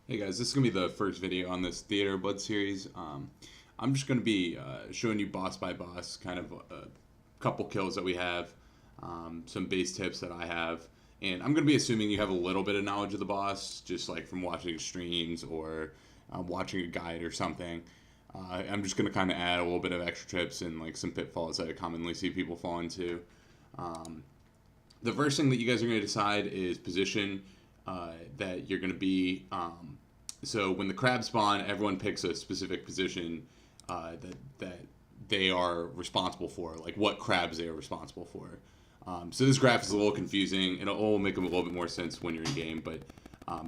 Hey guys, this is going to be the first video on this Theater Blood series. I'm just going to be showing you boss by boss, kind of a couple kills that we have, some base tips that I have, and I'm going to be assuming you have a little bit of knowledge of the boss, just like from watching streams or watching a guide or something. I'm just going to kind of add a little bit of extra tips and like some pitfalls that I commonly see people fall into. Um, the first thing that you guys are going to decide is position that you're going to be. So when the crabs spawn, everyone picks a specific position that they are responsible for, like what crabs they are responsible for. So this graph is a little confusing. It'll make them a little bit more sense when you're in game, but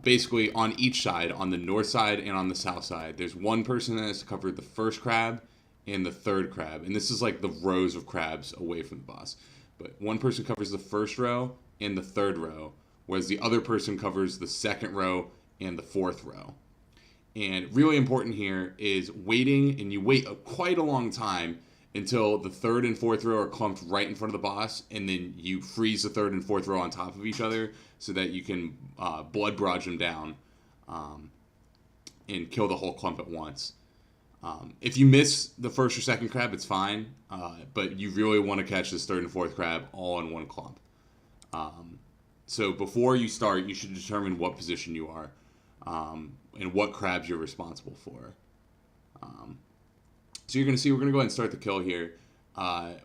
basically on each side, on the north side and on the south side, there's one person that has to cover the first crab and the third crab, and this is like the rows of crabs away from the boss. But one person covers the first row and the third row, whereas the other person covers the second row and the fourth row. And really important here is waiting, and you wait quite a long time until the third and fourth row are clumped right in front of the boss, and then you freeze the third and fourth row on top of each other so that you can blood barrage them down and kill the whole clump at once. If you miss the first or second crab, it's fine, but you really want to catch this third and fourth crab all in one clump. So before you start, you should determine what position you are and what crabs you're responsible for. So you're going to see, we're going to go ahead and start the kill here.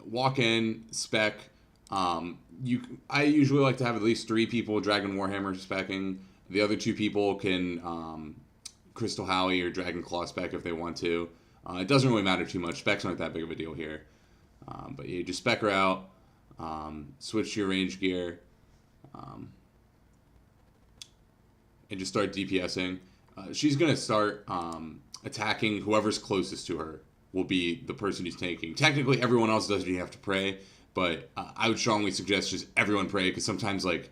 Walk in, spec. I usually like to have at least 3 people Dragon Warhammer specking. The other 2 people can Crystal Howie or Dragon Claw spec if they want to. It doesn't really matter too much. Specs aren't that big of a deal here. But yeah, just spec her out. Switch to your range gear. And just start DPSing. She's going to start attacking whoever's closest to her will be the person who's tanking. Technically, everyone else doesn't even have to pray, but I would strongly suggest just everyone pray, because sometimes like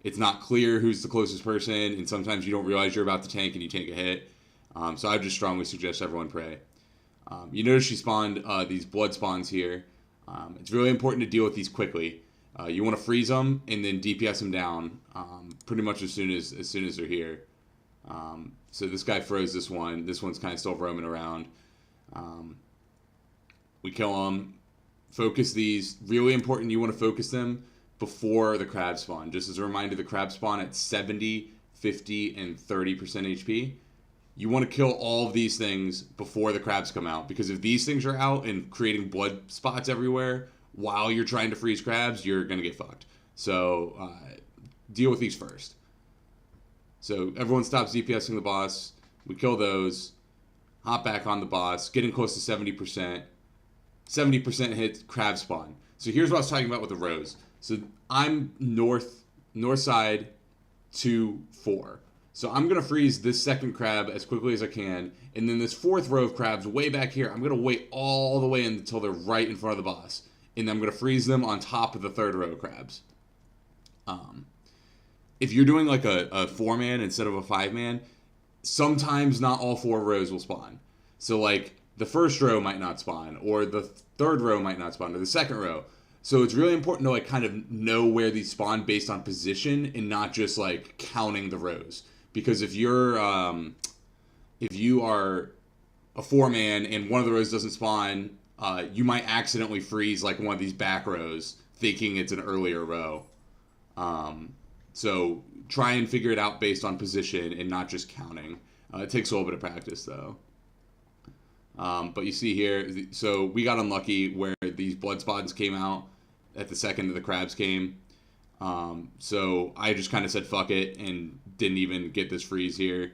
it's not clear who's the closest person, and sometimes you don't realize you're about to tank and you take a hit. So I would just strongly suggest everyone pray. You notice she spawned these blood spawns here. It's really important to deal with these quickly. You want to freeze them and then DPS them down pretty much as soon as they're here. So this guy froze this one. This one's kind of still roaming around. We kill them. Focus these. Really important, you want to focus them before the crab spawn. Just as a reminder, the crab spawn at 70, 50, and 30% HP. You want to kill all of these things before the crabs come out, because if these things are out and creating blood spots everywhere while you're trying to freeze crabs, you're going to get fucked. So deal with these first. So everyone stops DPSing the boss. We kill those. Hop back on the boss. Getting close to 70%. 70% hit crab spawn. So here's what I was talking about with the rows. So I'm north side 2, 4. So I'm going to freeze this second crab as quickly as I can. And then this fourth row of crabs way back here, I'm going to wait all the way until they're right in front of the boss. And then I'm going to freeze them on top of the third row of crabs. If you're doing like a 4-man instead of a 5-man, sometimes not all 4 rows will spawn. So like the first row might not spawn, or the third row might not spawn, or the second row. So it's really important to like kind of know where these spawn based on position and not just like counting the rows. Because if you are a 4-man and one of the rows doesn't spawn, you might accidentally freeze like one of these back rows thinking it's an earlier row. So try and figure it out based on position and not just counting. It takes a little bit of practice though. But you see here, so we got unlucky where these blood spawns came out at the second that the crabs came. So I just kind of said fuck it and didn't even get this freeze here.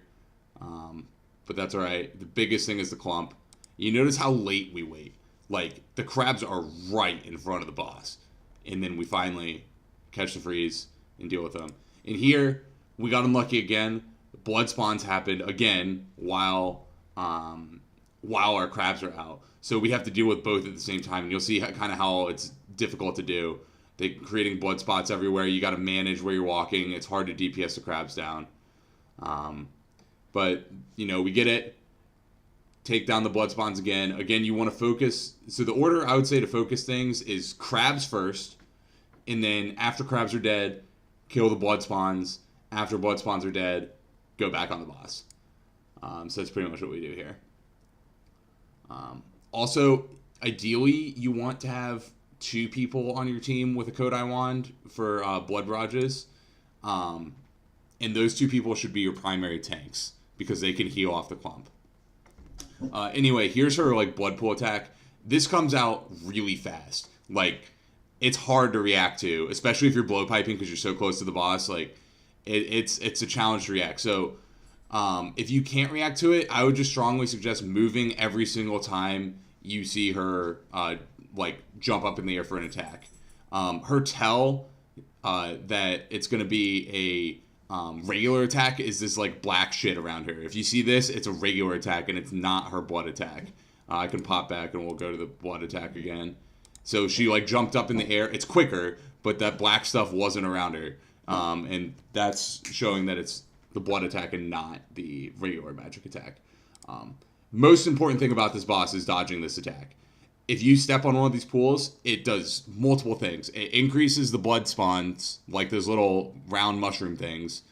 But that's alright. The biggest thing is the clump. You notice how late we wait. Like, the crabs are right in front of the boss. And then we finally catch the freeze and deal with them. And here, we got unlucky again. Blood spawns happened again while our crabs are out. So we have to deal with both at the same time. And you'll see kind of how it's difficult to do. They're creating blood spots everywhere. You got to manage where you're walking. It's hard to DPS the crabs down. But, you know, we get it. Take down the blood spawns again. Again, you want to focus. So the order I would say to focus things is crabs first. And then after crabs are dead, kill the blood spawns. After blood spawns are dead, go back on the boss. So that's pretty much what we do here. Also, ideally, you want to have 2 people on your team with a Kodai wand for blood barrages. And those 2 people should be your primary tanks because they can heal off the clump. Anyway, here's her like blood pool attack. This comes out really fast. Like, it's hard to react to, especially if you're blowpiping because you're so close to the boss. Like, it's a challenge to react. So, if you can't react to it, I would just strongly suggest moving every single time you see her like jump up in the air for an attack. Her tell that it's going to be a regular attack is this like black shit around her. If you see this, it's a regular attack and it's not her blood attack. I can pop back and we'll go to the blood attack again. So she like jumped up in the air. It's quicker, but that black stuff wasn't around her. And that's showing that it's the blood attack and not the regular magic attack. Most important thing about this boss is dodging this attack. If you step on one of these pools, it does multiple things. It increases the blood spawns, like those little round mushroom things.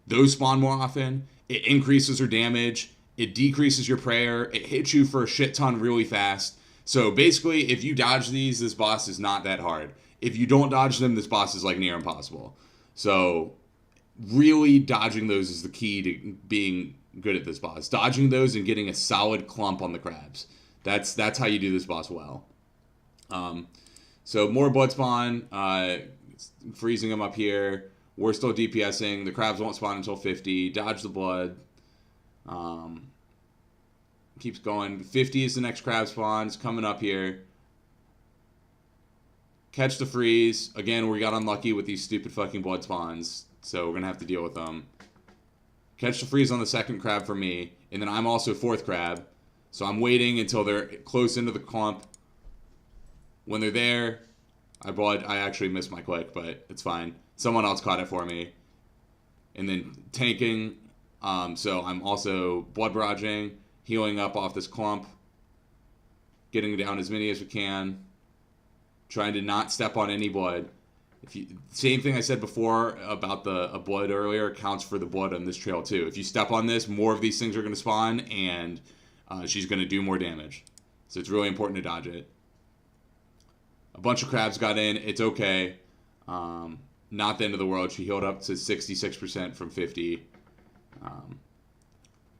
Those spawn more often. It increases your damage. It decreases your prayer. It hits you for a shit ton really fast. So basically, if you dodge these, this boss is not that hard. If you don't dodge them, this boss is like near impossible. So really dodging those is the key to being good at this boss. Dodging those and getting a solid clump on the crabs. That's how you do this boss well. So more blood spawn, freezing them up here. We're still DPSing. The crabs won't spawn until 50. Dodge the blood. Keeps going. 50 is the next crab spawn. It's coming up here. Catch the freeze. Again, we got unlucky with these stupid fucking blood spawns. So we're going to have to deal with them. Catch the freeze on the second crab for me. And then I'm also 4th crab. So I'm waiting until they're close into the clump. When they're there, I actually missed my click, but it's fine. Someone else caught it for me. And then tanking. So I'm also blood barraging, healing up off this clump, getting down as many as we can, trying to not step on any blood. Same thing I said before about the blood earlier counts for the blood on this trail too. If you step on this, more of these things are going to spawn, and she's going to do more damage. So it's really important to dodge it. A bunch of crabs got in. It's okay. Not the end of the world. She healed up to 66% from 50.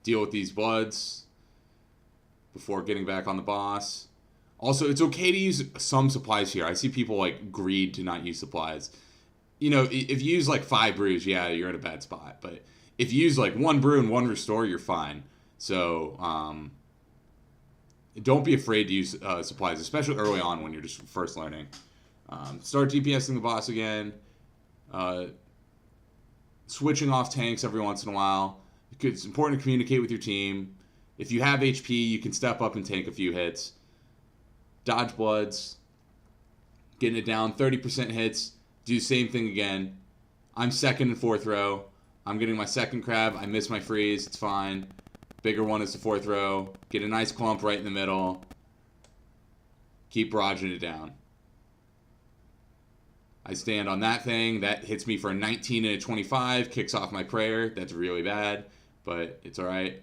Deal with these bloods before getting back on the boss. Also, it's okay to use some supplies here. I see people like greed to not use supplies. You know, if you use like 5 brews, yeah, you're in a bad spot. But if you use like 1 brew and 1 restore, you're fine. So, don't be afraid to use supplies, especially early on when you're just first learning. Start DPSing the boss again. Switching off tanks every once in a while. It's important to communicate with your team. If you have HP, you can step up and tank a few hits. Dodge bloods. Getting it down. 30% hits. Do the same thing again. I'm 2nd and 4th row. I'm getting my 2nd crab. I miss my freeze. It's fine. Bigger one is the 4th row. Get a nice clump right in the middle. Keep barraging it down. I stand on that thing. That hits me for a 19 and a 25. Kicks off my prayer. That's really bad, but it's alright.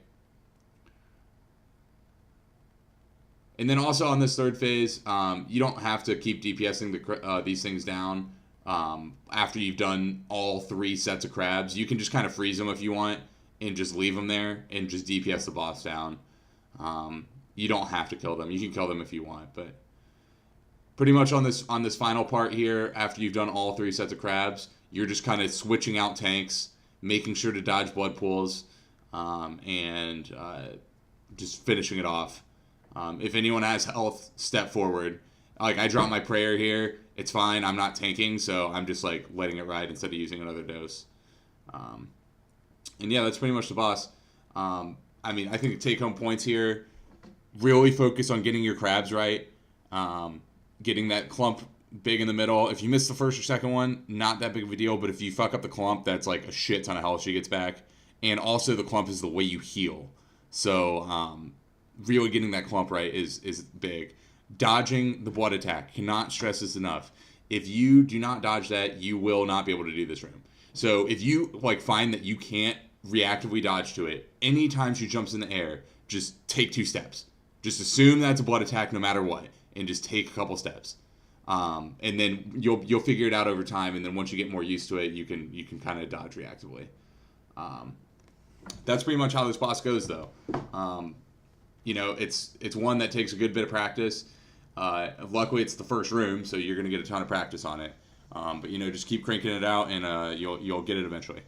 And then also on this 3rd phase, you don't have to keep DPSing these things down after you've done all 3 sets of crabs. You can just kind of freeze them if you want and just leave them there and just DPS the boss down. You don't have to kill them. You can kill them if you want, but pretty much on this final part here, after you've done all 3 sets of crabs, you're just kind of switching out tanks, making sure to dodge blood pools, and just finishing it off. If anyone has health, step forward. Like, I drop my prayer here. It's fine. I'm not tanking, so I'm just, like, letting it ride instead of using another dose. And, yeah, that's pretty much the boss. I mean, I think the take-home points here, really focus on getting your crabs right. Getting that clump big in the middle. If you miss the 1st or 2nd one, not that big of a deal. But if you fuck up the clump, that's, like, a shit ton of health she gets back. And also the clump is the way you heal. So, really getting that clump right is big. Dodging the blood attack. Cannot stress this enough. If you do not dodge that, you will not be able to do this room. So if you like find that you can't reactively dodge to it. Anytime she jumps in the air, just take 2 steps. Just assume that's a blood attack no matter what, and just take a couple steps. And then you'll figure it out over time. And then once you get more used to it, you can kind of dodge reactively. That's pretty much how this boss goes, though. It's one that takes a good bit of practice. Luckily, it's the first room, so you're going to get a ton of practice on it. But just keep cranking it out, and you'll get it eventually.